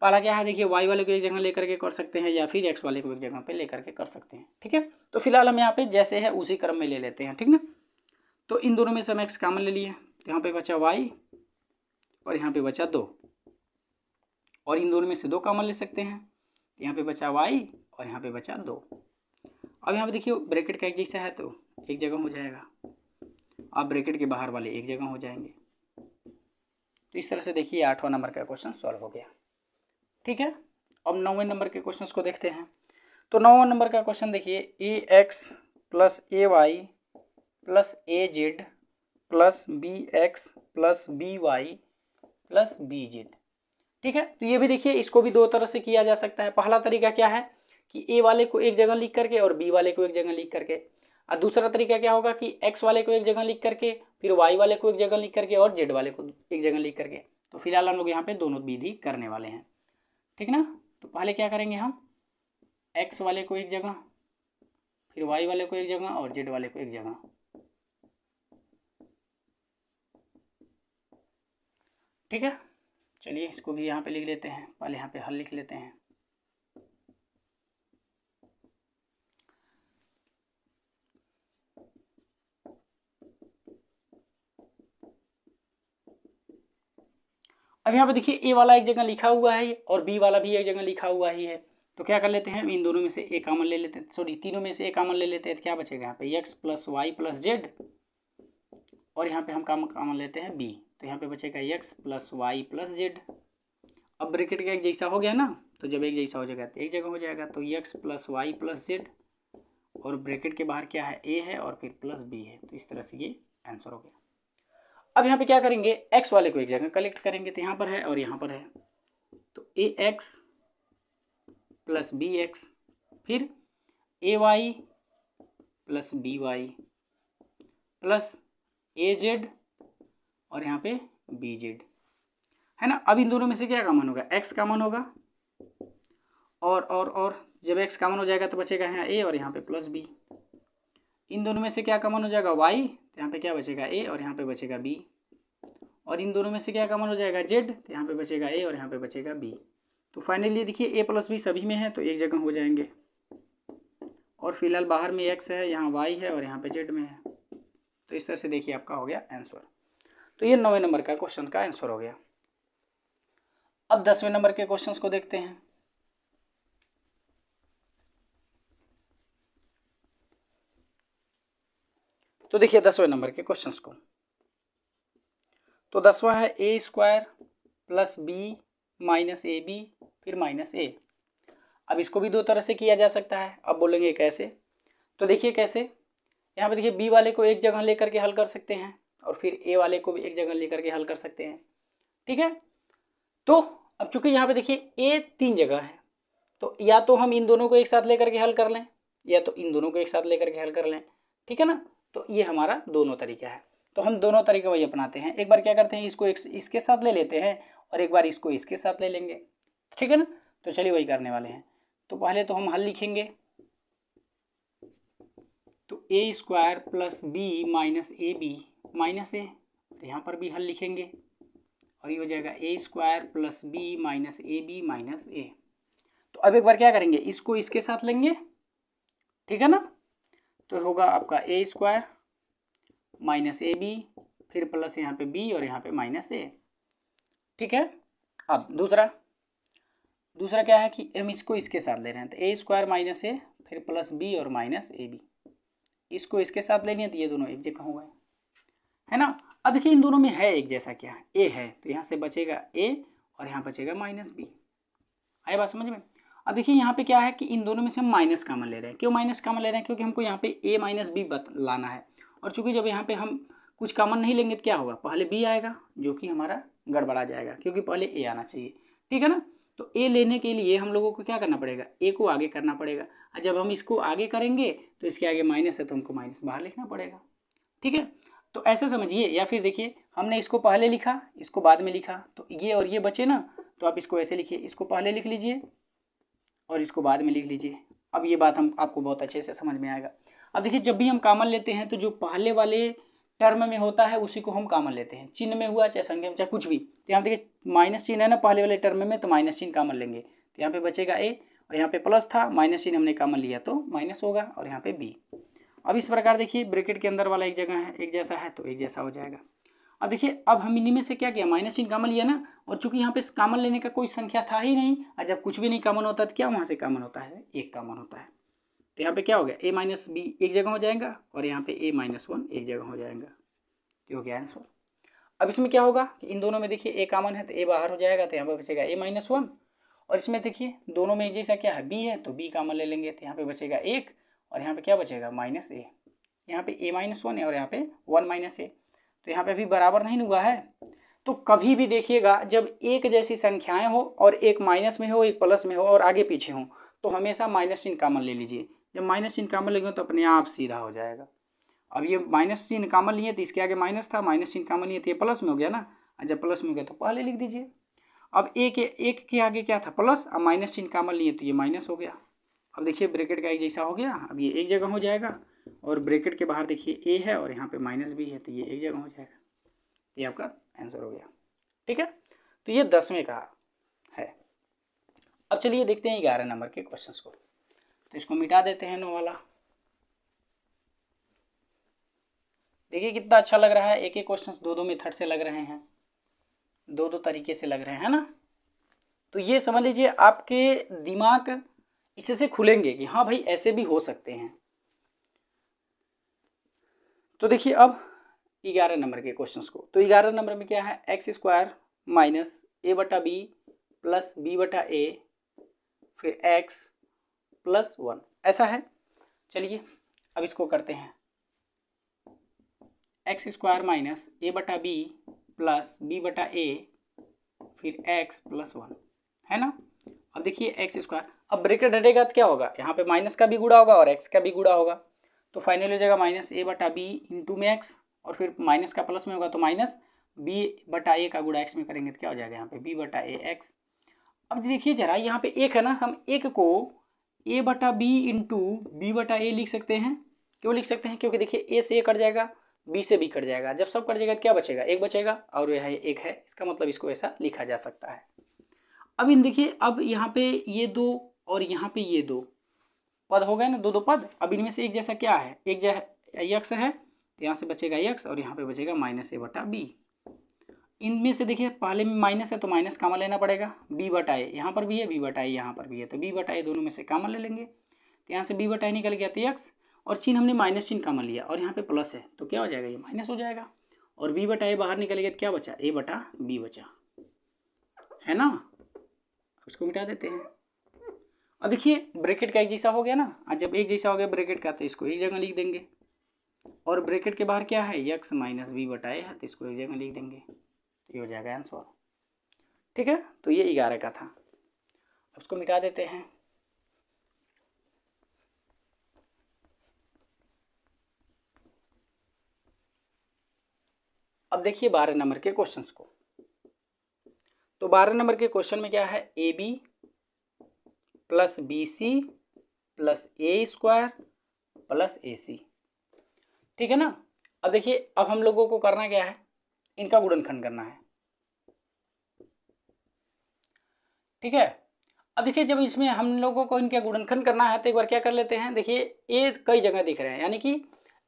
पहला क्या है, देखिए y वाले को एक जगह लेकर के कर सकते हैं, या फिर x वाले को एक जगह पे लेकर के कर सकते हैं। ठीक है, तो फिलहाल हम यहाँ पे जैसे है उसी क्रम में ले लेते हैं। ठीक ना, तो इन दोनों में से हम x कॉमन ले लिए, तो यहाँ पे बचा y और यहाँ पे बचा 2। और इन दोनों में से 2 कॉमन ले सकते हैं। तो यहाँ पे बचा y और यहाँ पे बचा 2। अब यहाँ पे देखिए ब्रैकेट का एक जैसा है तो एक जगह हो जाएगा, अब ब्रैकेट के बाहर वाले एक जगह हो जाएंगे। तो इस तरह से देखिए 8वां नंबर का क्वेश्चन सॉल्व हो गया। ठीक है, अब 9वें नंबर के क्वेश्चन को देखते हैं। तो 9वां नंबर का क्वेश्चन देखिए, ax plus ay plus az plus bx plus by plus bz। ठीक है, तो ये भी देखिए इसको भी 2 तरह से किया जा सकता है। पहला तरीका क्या है कि a वाले को एक जगह लिख करके और b वाले को एक जगह लिख करके, और दूसरा तरीका क्या होगा कि x वाले को एक जगह लिख करके, फिर y वाले को एक जगह लिख करके और z वाले को एक जगह लिख करके। तो फिलहाल हम लोग यहाँ पे दोनों विधि करने वाले हैं। ठीक ना, तो पहले क्या करेंगे हम, x वाले को एक जगह, फिर y वाले को एक जगह और z वाले को एक जगह। ठीक है, चलिए इसको भी यहाँ पे लिख लेते हैं, पहले यहाँ पे हल लिख लेते हैं। अब यहाँ पे देखिए a वाला एक जगह लिखा हुआ है और b वाला भी एक जगह लिखा हुआ ही है। तो क्या कर लेते हैं, इन दोनों में से एक कॉमन ले लेते हैं, सॉरी तीनों में से एक कॉमन ले लेते हैं। तो क्या बचेगा यहाँ पे x plus y plus z, और यहाँ पे हम कॉमन लेते हैं b। तो यहाँ पे बचेगा x plus y plus z. अब ब्रैकेट का एक जैसा हो गया ना, तो जब एक जैसा हो जाएगा तो एक जगह हो जाएगा। तो x plus y plus z, और ब्रैकेट के बाहर क्या है, a है और फिर प्लस b है। तो इस तरह से ये आंसर हो गया। अब यहाँ पे क्या करेंगे, x वाले को एक जगह कलेक्ट करेंगे, तो यहाँ पर है और यहाँ पर है। तो ax प्लस bx, फिर ay plus by plus az और यहाँ पे bz है ना। अब इन दोनों में से क्या कॉमन होगा, x कॉमन होगा, और जब x कॉमन हो जाएगा तो बचेगा यहाँ a और यहाँ पे प्लस b। इन दोनों में से क्या कॉमन हो जाएगा, y, तो यहाँ पे क्या बचेगा a और यहाँ पे बचेगा b। और इन दोनों में से क्या कॉमन हो जाएगा, z, तो यहाँ पे बचेगा a और यहाँ पे बचेगा b। तो फाइनली देखिए a प्लस b सभी में है तो एक जगह हो जाएंगे, और फिलहाल बाहर में x है, यहाँ y है और यहाँ पे z में है। तो इस तरह से देखिए आपका हो गया आंसर। तो ये 9वें नंबर का क्वेश्चन का आंसर हो गया। अब 10वें नंबर के क्वेश्चंस को देखते हैं। तो देखिए 10वें नंबर के क्वेश्चंस को, तो 10वां है a square plus b minus A B फिर माइनस ए। अब इसको भी 2 तरह से किया जा सकता है। अब बोलेंगे कैसे, तो देखिए कैसे, यहाँ पे देखिए b वाले को एक जगह लेकर के हल कर सकते हैं और फिर a वाले को भी एक जगह लेकर के हल कर सकते हैं। ठीक है, तो अब चूंकि यहाँ पे देखिए a 3 जगह है, तो या तो हम इन दोनों को एक साथ लेकर के हल कर लें, या तो इन दोनों को एक साथ लेकर के हल कर लें। ठीक है ना, तो ये हमारा दोनों तरीका है। तो हम दोनों तरीके वही अपनाते हैं। एक बार क्या करते हैं, इसको इसके साथ ले लेते हैं और एक बार इसको इसके साथ ले लेंगे। ठीक है ना, तो चलिए वही करने वाले हैं। तो पहले तो हम हल लिखेंगे, तो a square plus b minus A B minus A, तो यहाँ पर भी हल लिखेंगे और ये हो जाएगा a square plus b minus A B minus A. तो अब एक बार क्या करेंगे, इसको इसके साथ लेंगे। ठीक है ना, तो होगा आपका a square minus A B फिर प्लस यहाँ पे b और यहाँ पे माइनस ए। ठीक है, अब दूसरा क्या है कि हम इसको इसके साथ ले रहे हैं, तो a स्क्वायर माइनस ए फिर प्लस b और माइनस ए बी, इसको इसके साथ लेनी है तो ये दोनों एक जगह हो गए, है ना। अब देखिए इन दोनों में है एक जैसा, क्या है, a है, तो यहाँ से बचेगा a और यहाँ बचेगा माइनस b। आए बात समझ में। अब देखिए यहाँ पे क्या है कि इन दोनों में से हम माइनस कॉमन ले रहे हैं। क्यों माइनस कॉमन ले रहे हैं, क्योंकि हमको यहाँ पे a माइनस बी लाना है, और चूंकि जब यहाँ पे हम कुछ कॉमन नहीं लेंगे तो क्या होगा, पहले b आएगा जो कि हमारा गड़बड़ा जाएगा, क्योंकि पहले a आना चाहिए। ठीक है ना, तो a लेने के लिए हम लोगों को क्या करना पड़ेगा, a को आगे करना पड़ेगा, और जब हम इसको आगे करेंगे तो इसके आगे माइनस है तो हमको माइनस बाहर लिखना पड़ेगा। ठीक है, तो ऐसे समझिए, या फिर देखिए हमने इसको पहले लिखा, इसको बाद में लिखा, तो ये और ये बचे ना, तो आप इसको ऐसे लिखिए, इसको पहले लिख लीजिए और इसको बाद में लिख लीजिए। अब ये बात हम आपको बहुत अच्छे से समझ में आएगा। अब देखिए जब भी हम कॉमन लेते हैं तो जो पहले वाले टर्म में होता है उसी को हम कॉमन लेते हैं, चिन्ह में हुआ चाहे संख्या में चाहे कुछ भी। तो यहाँ देखिए माइनस चिन्ह है ना पहले वाले टर्म में, तो माइनस चिन्ह कॉमन लेंगे, तो यहाँ पे बचेगा a और यहाँ पे प्लस था, माइनस चिन्ह हमने कॉमन लिया तो माइनस होगा, और यहाँ पे b। अब इस प्रकार देखिए ब्रैकेट के अंदर वाला एक जगह है, एक जैसा है तो एक जैसा हो जाएगा। अब देखिए अब हम इन्हीं में से क्या किया, माइनस चिन्ह कॉमन लिया ना, और चूंकि यहाँ पे कॉमन लेने का कोई संख्या था ही नहीं, और जब कुछ भी नहीं कॉमन होता तो क्या वहाँ से कॉमन होता है, एक कॉमन होता है। तो यहाँ पे क्या हो गया, a माइनस बी एक जगह हो जाएगा और यहाँ पे a माइनस 1 एक जगह हो जाएगा। तो हो गया आंसर। अब इसमें क्या होगा कि इन दोनों में देखिए a कॉमन है तो a बाहर हो जाएगा, तो यहाँ पे बचेगा a माइनस 1, और इसमें देखिए दोनों में एक जैसा क्या है b है, तो b कॉमन ले लेंगे, तो यहाँ पे बचेगा 1 और यहाँ पे क्या बचेगा माइनस a। यहाँ पे a माइनस 1 है और यहाँ पे 1 माइनस a, तो यहाँ पे अभी बराबर नहीं हुआ है। तो कभी भी देखिएगा जब एक जैसी संख्याएं हो और एक माइनस में हो एक प्लस में हो और आगे पीछे हो, तो हमेशा माइनस चिन्ह कॉमन ले लीजिए। जब माइनस चिन्ह कॉमन लेंगे तो अपने आप सीधा हो जाएगा। अब ये माइनस चिन्ह कॉमन लिए तो इसके आगे माइनस था, माइनस चिन्ह कॉमन लिए तो ये प्लस में हो गया ना, और जब प्लस में हो गया तो पहले लिख दीजिए। अब एक के आगे क्या था प्लस, अब माइनस चिन्ह कॉमन लिए तो ये माइनस हो गया। अब देखिए ब्रैकेट का एक जैसा हो गया, अब ये एक जगह हो जाएगा, और ब्रैकेट के बाहर देखिए ए है और यहाँ पे माइनस भी है, तो ये एक जगह हो जाएगा। ये आपका आंसर हो गया। ठीक है, तो ये 10वें का है। अब चलिए देखते हैं 11 नंबर के क्वेश्चंस को। तो इसको मिटा देते हैं 9 वाला। देखिए कितना अच्छा लग रहा है, एक एक क्वेश्चन दो मेथड से लग रहे हैं, दो तरीके से लग रहे हैं ना। तो ये समझ लीजिए आपके दिमाग इससे खुलेंगे कि हाँ भाई ऐसे भी हो सकते हैं। तो देखिए अब 11 नंबर के क्वेश्चंस को। तो 11 नंबर में क्या है, एक्स स्क्वायर माइनस a बटा बी प्लस बी बटा ए फिर x प्लस 1 ऐसा है। चलिए अब इसको करते हैं, एक्स स्क्वायर माइनस a बटा बी प्लस बी बटा ए फिर x प्लस 1 है ना। अब देखिए एक्स स्क्वायर, अब ब्रैकेट हटेगा तो क्या होगा, यहाँ पे माइनस का भी गुणा होगा और x का भी गुणा होगा, तो फाइनल हो जाएगा माइनस a बटा बी इंटू में x, और फिर माइनस का प्लस में होगा तो माइनस b बटा ए का गुणा x में करेंगे तो क्या हो जाएगा यहाँ पे b बटा ए x। अब देखिए जरा यहाँ पे एक है ना, हम एक को a बटा बी इंटू बी बटा ए लिख सकते हैं। क्यों लिख सकते हैं, क्योंकि देखिए a से a कट जाएगा, b से b कट जाएगा, जब सब कट जाएगा तो क्या बचेगा, एक बचेगा, और यह एक है, इसका मतलब इसको ऐसा लिखा जा सकता है। अब इन देखिए अब यहाँ पे ये दो और यहाँ पे ये दो पद हो गए ना, दो पद। अब इनमें से एक जैसा क्या है, एक जैसा यक्स है, तो यहाँ से बचेगा यक्स और यहाँ पे बचेगा माइनस ए बटा बी। इनमें से देखिए पहले में माइनस है तो माइनस कॉमन लेना पड़ेगा, बी बटा ए यहाँ पर भी है, बी बटा ए यहाँ पर भी है, तो बी बटा ए दोनों में से कॉमन ले लेंगे, तो यहाँ से बी बटा ए निकल गया तो यक्स, और चिन्ह हमने माइनस चिन्ह कॉमन लिया और यहाँ पे प्लस है तो क्या हो जाएगा, ये माइनस हो जाएगा, और बी बटा ए बाहर निकल गया तो क्या बचा, ए बटा बी बचा, है ना। उसको मिटा देते हैं। अब देखिए ब्रैकेट का एक जैसा हो गया ना, आज जब एक जैसा हो गया ब्रैकेट का तो इसको एक जगह लिख देंगे, और ब्रैकेट के बाहर क्या है, यक्स माइनस बी बटा ए है, तो इसको एक जगह लिख देंगे, ये हो जाएगा आंसर। ठीक है, तो ये 11 का था। अब इसको मिटा देते हैं। अब देखिए 12 नंबर के क्वेश्चंस को। तो 12 नंबर के क्वेश्चन में क्या है, A B plus B C plus A square plus A C. ठीक है ना। अब देखिए अब हम लोगों को करना क्या है, इनका गुणनखंड करना है। ठीक है, अब देखिए जब इसमें हम लोगों को इनका गुणनखंड करना है तो एक बार क्या कर लेते हैं, देखिए ए कई जगह दिख रहे हैं, यानी कि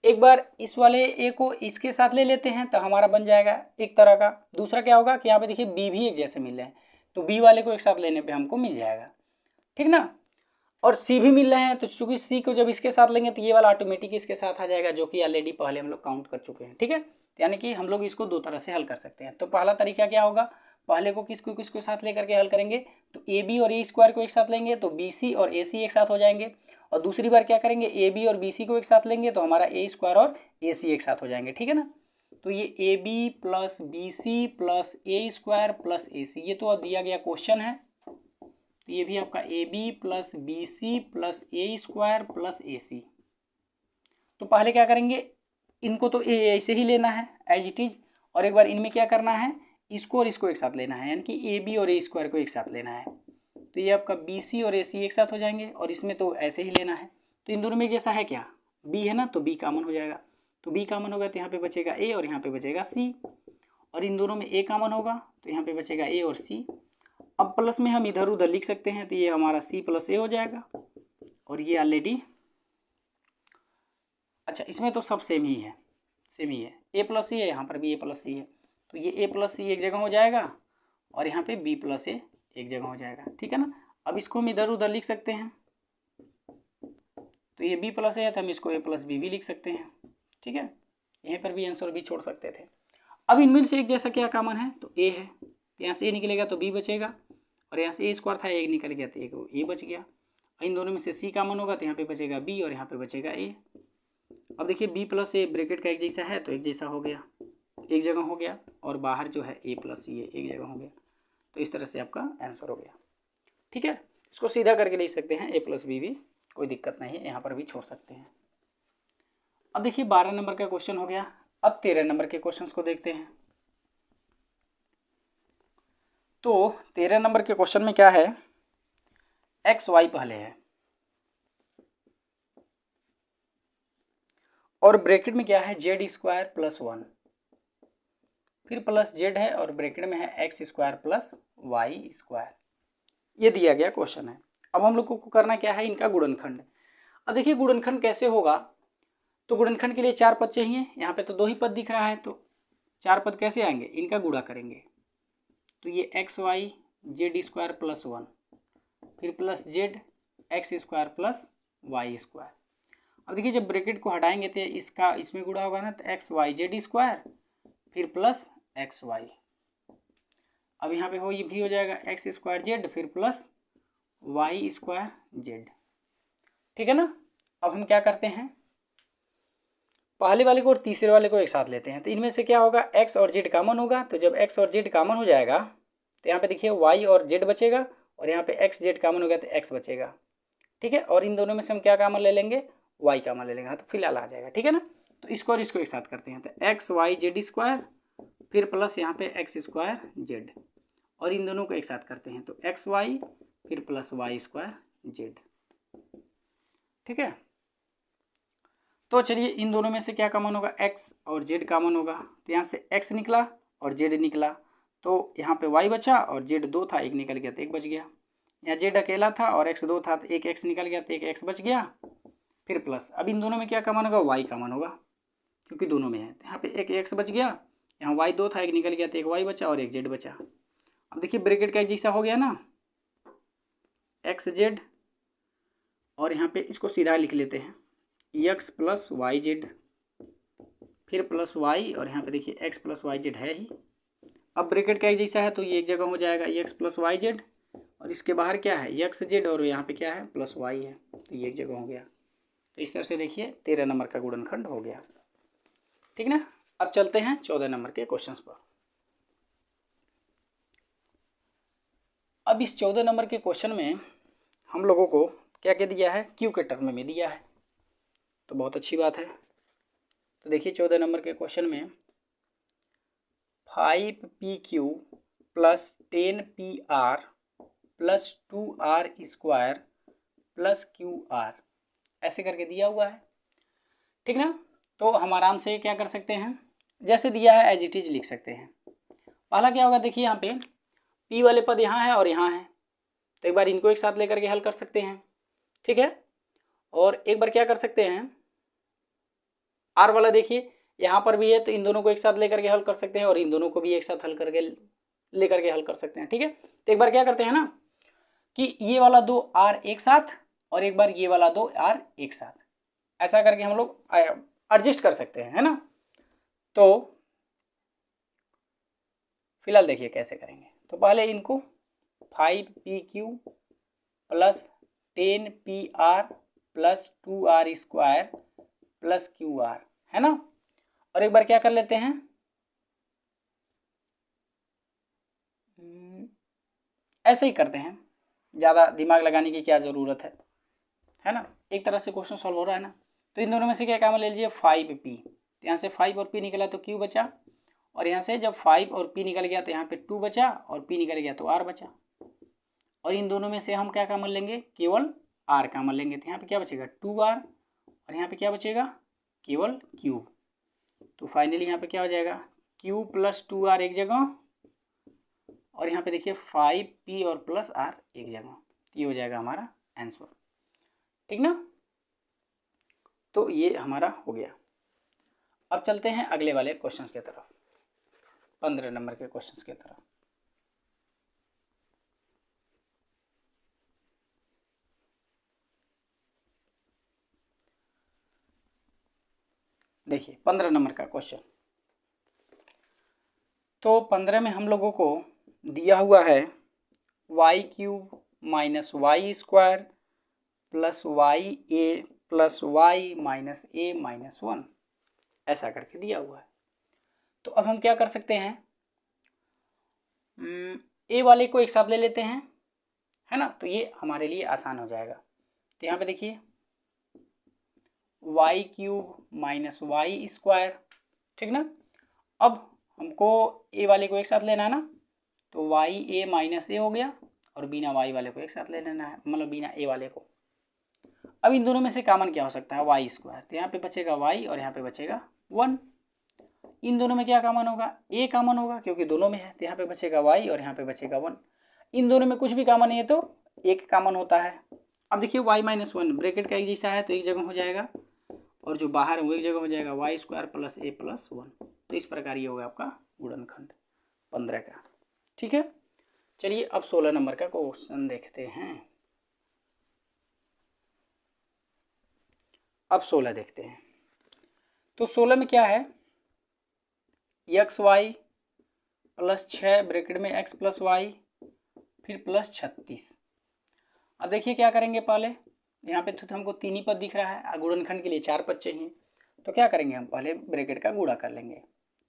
एक बार इस वाले ए को इसके साथ ले लेते हैं तो हमारा बन जाएगा एक तरह का। दूसरा क्या होगा कि यहाँ पे देखिए बी भी एक जैसे मिल रहे हैं, तो बी वाले को एक साथ लेने पे हमको मिल जाएगा, ठीक ना। और सी भी मिल रहे हैं, तो चूंकि सी को जब इसके साथ लेंगे तो ये वाला ऑटोमेटिक इसके साथ आ जाएगा, जो कि ऑलरेडी पहले हम लोग काउंट कर चुके हैं। ठीक है, यानी कि हम लोग इसको दो तरह से हल कर सकते हैं। तो पहला तरीका क्या होगा, पहले को किसको साथ लेकर के हल करेंगे, तो ए बी और ए स्क्वायर को एक साथ लेंगे तो बी सी और ए सी एक साथ हो जाएंगे, और दूसरी बार क्या करेंगे, ए बी और बी सी को एक साथ लेंगे तो हमारा ए स्क्वायर और ए सी एक साथ हो जाएंगे। ठीक है ना, तो ये A B plus B C plus A square plus A C, ये तो अब दिया गया क्वेश्चन है, तो ये भी आपका A B plus B C plus A square plus A C. तो पहले क्या करेंगे, इनको तो ऐसे ही लेना है एज इट इज, और एक बार इनमें क्या करना है, इसको और इसको एक साथ लेना है, यानी कि ए बी और ए स्क्वायर को एक साथ लेना है, तो ये आपका बी सी और ए सी एक साथ हो जाएंगे, और इसमें तो ऐसे ही लेना है। तो इन दोनों में जैसा है क्या, बी है ना, तो बी कॉमन हो जाएगा, तो बी कॉमन होगा तो यहाँ पे बचेगा ए और यहाँ पे बचेगा सी, और इन दोनों में ए कॉमन होगा तो यहाँ पे बचेगा ए और सी। अब प्लस में हम इधर उधर लिख सकते हैं, तो ये हमारा सी प्लस ए हो जाएगा, और ये ऑलरेडी, अच्छा इसमें तो सब सेम ही है, सेम ही है, ए प्लस सी है, यहाँ पर भी ए प्लस सी है, तो ये ए प्लस सी एक जगह हो जाएगा और यहाँ पे बी प्लस ए एक जगह हो जाएगा, ठीक है ना। अब इसको हम इधर उधर लिख सकते हैं, तो ये बी प्लस ए है तो हम इसको ए प्लस बी भी लिख सकते हैं, ठीक है। यहीं पर भी आंसर बी छोड़ सकते थे। अब इनमें से एक जैसा क्या कॉमन है, तो ए है, तो यहाँ से ए निकलेगा तो बी बचेगा, और यहाँ से ए स्क्वायर था एक निकल गया तो एक ए बच गया। इन दोनों में से सी कॉमन होगा तो यहाँ पे बचेगा बी और यहाँ पे बचेगा ए। अब देखिए बी प्लस ए ब्रैकेट का एक जैसा है तो एक जैसा हो गया, एक जगह हो गया, और बाहर जो है ए प्लस सी एक जगह हो गया। तो इस तरह से आपका आंसर हो गया, ठीक है। इसको सीधा करके लिख सकते हैं ए प्लस बी भी, कोई दिक्कत नहीं है, यहाँ पर भी छोड़ सकते हैं। अब देखिए 12 नंबर का क्वेश्चन हो गया। अब 13 नंबर के क्वेश्चंस को देखते हैं। तो 13 नंबर के क्वेश्चन में क्या है, एक्स वाई पहले है और ब्रैकेट में क्या है जेड स्क्वायर प्लस 1, फिर प्लस जेड है और ब्रैकेट में है x square plus y square. ये दिया गया क्वेश्चन है। अब हम लोग को करना क्या है, इनका गुणनखंड। अब देखिए गुणनखंड कैसे होगा, तो गुणनखंड के लिए 4 पद चाहिए। यहाँ पे तो 2 ही पद दिख रहा है, तो 4 पद कैसे आएंगे, इनका गुणा करेंगे। तो ये x y z square plus 1, फिर plus z x square plus y square. अब देखिए जब ब्रैकेट को हटाएंगे तो इसका इसमें गुणा होगा ना, तो एक्स वाई जेड स्क्वायर फिर प्लस एक्स वाई। अब यहाँ पे हो ये भी हो जाएगा एक्स स्क्वायर जेड फिर प्लस वाई स्क्वायर जेड, ठीक है ना। अब हम क्या करते हैं, पहले वाले को और तीसरे वाले को एक साथ लेते हैं। तो इनमें से क्या होगा, एक्स और जेड कॉमन होगा, तो जब एक्स और जेड कॉमन हो जाएगा तो यहाँ पे देखिए वाई और जेड बचेगा, और यहाँ पे एक्स जेड कॉमन हो गया तो एक्स बचेगा, ठीक है। और इन दोनों में से हम क्या कॉमन ले लेंगे, वाई कॉमन ले लेंगे, हाँ तो फिलहाल आ जाएगा, ठीक है ना। तो इसको और इसको एक साथ करते हैं, तो एक्स वाई जेड स्क्वायर फिर प्लस यहाँ पे एक्स स्क्वायर जेड, और इन दोनों को एक साथ करते हैं, तो एक्स वाई फिर प्लस वाई स्क्वायर जेड, ठीक है। तो चलिए इन दोनों में से क्या कॉमन होगा, एक्स और जेड कॉमन होगा, तो यहाँ से एक्स निकला और जेड निकला, तो यहाँ पे वाई बचा और जेड 2 था, एक निकल गया तो एक बच गया। यहाँ जेड अकेला था और एक्स 2 था तो एक एक्स निकल गया तो एक एक्स बच गया, फिर प्लस। अब इन दोनों में क्या कॉमन होगा, वाई कॉमन होगा क्योंकि दोनों में है, तो यहाँ पे एक एक्स बच गया, यहाँ वाई 2 था एक निकल गया तो एक वाई बचा और एक जेड बचा। अब देखिए ब्रैकेट का एक जैसा हो गया ना, एक्स जेड, और यहाँ पे इसको सीधा लिख लेते हैं एक्स प्लस वाई जेड फिर प्लस वाई, और यहाँ पे देखिए एक्स प्लस वाई जेड है ही। अब ब्रैकेट का एक जैसा है तो ये एक जगह हो जाएगा एक्स प्लस वाई जेड, और इसके बाहर क्या है एक्स जेड, और यहाँ पे क्या है प्लस वाई है, तो ये एक जगह हो गया। तो इस तरह से देखिए 13 नंबर का गुणनखंड हो गया, ठीक ना। अब चलते हैं 14 नंबर के क्वेश्चन पर। अब इस 14 नंबर के क्वेश्चन में हम लोगों को क्या क्या दिया है, क्यू के टर्म में दिया है, तो बहुत अच्छी बात है। तो देखिए 14 नंबर के क्वेश्चन में 5pq plus 10pr plus 2r square plus QR ऐसे करके दिया हुआ है, ठीक ना। तो हम आराम से क्या कर सकते हैं, जैसे दिया है एज इट इज लिख सकते हैं। पहला क्या होगा, देखिए यहाँ पे p वाले पद यहाँ है और यहाँ है, तो एक बार इनको एक साथ लेकर के हल कर सकते हैं, ठीक है। और एक बार क्या कर सकते हैं, r वाला देखिए यहाँ पर भी है, तो इन दोनों को एक साथ लेकर के हल कर सकते हैं, और इन दोनों को भी एक साथ हल करके लेकर के हल कर सकते हैं, ठीक है। तो एक बार क्या करते हैं ना कि ये वाला 2r एक साथ और एक बार ये वाला 2r एक साथ, ऐसा करके हम लोग एडजस्ट कर सकते हैं, है ना। तो फिलहाल देखिए कैसे करेंगे, तो पहले इनको 5pq plus 10pr plus 2r square plus QR है ना, और एक बार क्या कर लेते हैं, ऐसे ही करते हैं, ज़्यादा दिमाग लगाने की क्या ज़रूरत है ना। एक तरह से क्वेश्चन सॉल्व हो रहा है ना। तो इन दोनों में से क्या कॉमन ले लीजिए 5p, तो यहाँ से 5 और p निकला तो q बचा, और यहाँ से जब 5 और p निकल गया तो यहाँ पे 2 बचा, और p निकल गया तो r बचा। और इन दोनों में से हम क्या कॉमन लेंगे, केवल r कॉमन लेंगे, तो यहाँ पे क्या बचेगा 2r, और यहाँ पे क्या बचेगा केवल q। तो फाइनली यहाँ पे क्या हो जाएगा q प्लस 2r एक जगह, और यहाँ पे देखिए 5p और प्लस r एक जगह, ये हो जाएगा हमारा आंसर, ठीक ना। तो ये हमारा हो गया। अब चलते हैं अगले वाले क्वेश्चन की तरफ। 15 नंबर के क्वेश्चन की तरह। देखिए 15 नंबर का क्वेश्चन, तो 15 में हम लोगों को दिया हुआ है Y cube minus Y square plus Y A plus Y minus A minus 1, ऐसा करके दिया हुआ है। तो अब हम क्या कर सकते हैं, ए वाले को एक साथ ले लेते हैं, है ना, तो ये हमारे लिए आसान हो जाएगा। तो यहाँ पे देखिए y cube minus Y square, ठीक ना। अब हमको ए वाले को एक साथ लेना है ना, तो वाई ए माइनस ए हो गया, और बिना वाई वाले को एक साथ ले लेना है, मतलब बिना ए वाले को। अब इन दोनों में से कॉमन क्या हो सकता है, वाई स्क्वायर, तो यहाँ पे बचेगा वाई और यहाँ पे बचेगा 1। इन दोनों में क्या कॉमन होगा, ए कॉमन होगा क्योंकि दोनों में है, तो यहाँ पे बचेगा वाई और यहाँ पे बचेगा 1। इन दोनों में कुछ भी कॉमन नहीं है तो एक कॉमन होता है। अब देखिए वाई माइनस 1 ब्रैकेट का एक जैसा है तो एक जगह हो जाएगा, और जो बाहर है वो एक जगह हो जाएगा, वाई स्क्वायर प्लस ए प्लस 1। तो इस प्रकार ये होगा आपका गुणनखंड 15 का। ठीक है, चलिए अब 16 नंबर का क्वेश्चन देखते हैं। अब 16 देखते हैं। तो 16 में क्या है, एक्स वाई प्लस 6 ब्रैकेट में एक्स प्लस वाई फिर प्लस 36। अब देखिए क्या करेंगे, पहले यहाँ पे तो हमको 3 ही पद दिख रहा है, गुणनखंड के लिए 4 पद चाहिए, तो क्या करेंगे हम पहले ब्रैकेट का गुणा कर लेंगे।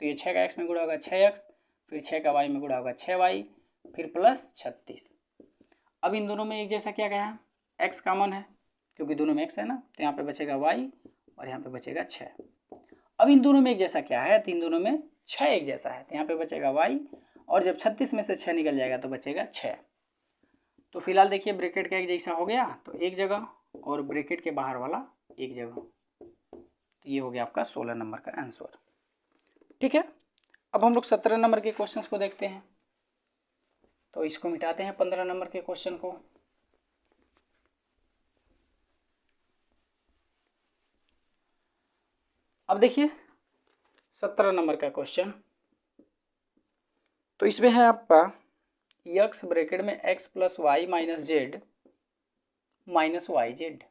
तो ये 6 का एक्स में गुणा होगा 6x, फिर 6 का वाई में गुणा होगा 6y, फिर प्लस 36। अब इन दोनों में एक जैसा क्या गया है, x कॉमन है क्योंकि दोनों में x है ना, तो यहाँ पे बचेगा y और यहाँ पे बचेगा 6। अब इन दोनों में एक जैसा क्या है, तो इन दोनों में 6 एक जैसा है, तो यहाँ पे बचेगा y, और जब 36 में से 6 निकल जाएगा तो बचेगा 6। तो फिलहाल देखिए ब्रैकेट का एक जैसा हो गया तो एक जगह, और ब्रैकेट के बाहर वाला एक जगह। तो ये हो गया आपका 16 नंबर का आंसर। ठीक है, अब हम लोग 17 नंबर के क्वेश्चंस को देखते हैं। तो इसको मिटाते हैं 15 नंबर के क्वेश्चन को। अब देखिए 17 नंबर का क्वेश्चन, तो इसमें है आपका यक्स ब्रैकेट में x plus Y minus z minus y z.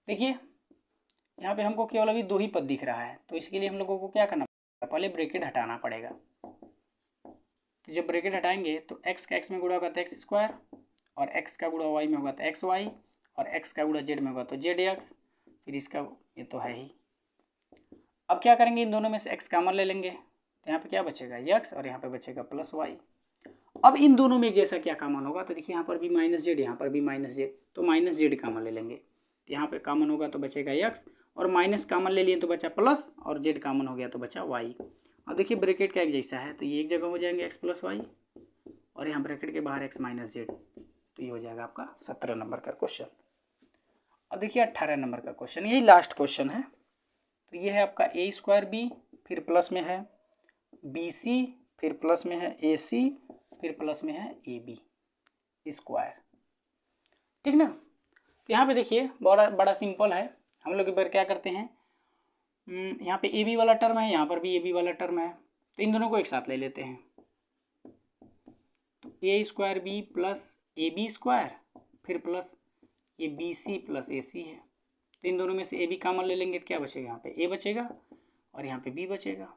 देखिए यहाँ पे हमको केवल अभी 2 ही पद दिख रहा है, तो इसके लिए हम लोगों को क्या करना पड़ेगा, पहले ब्रैकेट हटाना पड़ेगा। तो जब ब्रैकेट हटाएंगे तो x का x में गुणा होगा तो एक्स स्क्वायर, और x का गुणा y में होगा तो एक्स वाई, और x का गुणा z में होगा तो जेड एक्स, फिर इसका ये तो है ही। अब क्या करेंगे, इन दोनों में से x कॉमन ले लेंगे, तो यहाँ पे क्या बचेगा x, और यहाँ पे बचेगा प्लस वाई। अब इन दोनों में एक जैसा क्या कॉमन होगा, तो देखिए यहाँ पर भी माइनस जेड, यहाँ पर भी माइनस जेड, तो माइनस जेड कॉमन ले लेंगे, तो यहाँ पे कॉमन होगा तो बचेगा x, और माइनस कॉमन ले लिए तो बचा प्लस, और जेड कॉमन हो गया तो बचा y। अब देखिए ब्रैकेट का एक जैसा है तो ये एक जगह हो जाएंगे x प्लस वाई, और यहाँ ब्रैकेट के बाहर x माइनस जेड। तो ये हो जाएगा आपका 17 नंबर का क्वेश्चन। अब देखिए 18 नंबर का क्वेश्चन, यही लास्ट क्वेश्चन है। तो ये है आपका ए स्क्वायर बी, फिर प्लस में है बी सी, फिर प्लस में है ए सी, फिर प्लस में है ए बी स्क्वायर। ठीक ना। तो यहाँ पे देखिए बड़ा सिंपल है, हम लोग एक बार क्या करते हैं, यहाँ पे ए बी वाला टर्म है, यहाँ पर भी ए बी वाला टर्म है, तो इन दोनों को एक साथ ले लेते हैं। तो A square B plus A B square फिर प्लस ये B C plus A C है, तो इन दोनों में से ए बी कॉमन ले लेंगे तो क्या बचेगा, यहाँ पे ए बचेगा और यहाँ पे बी बचेगा।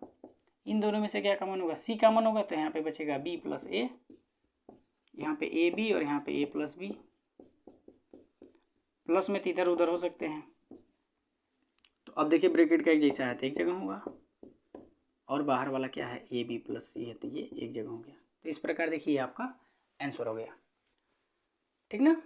इन दोनों में से क्या कॉमन होगा, सी कॉमन होगा, तो यहाँ पे बचेगा बी प्लस ए, यहाँ पे ए बी और यहाँ पे ए प्लस बी, प्लस में तो इधर उधर हो सकते हैं। तो अब देखिए ब्रैकेट का एक जैसा है तो एक जगह होगा, और बाहर वाला क्या है ए बी प्लस सी है तो ये एक जगह हो गया। तो इस प्रकार देखिए आपका आंसर हो गया। ठीक ना।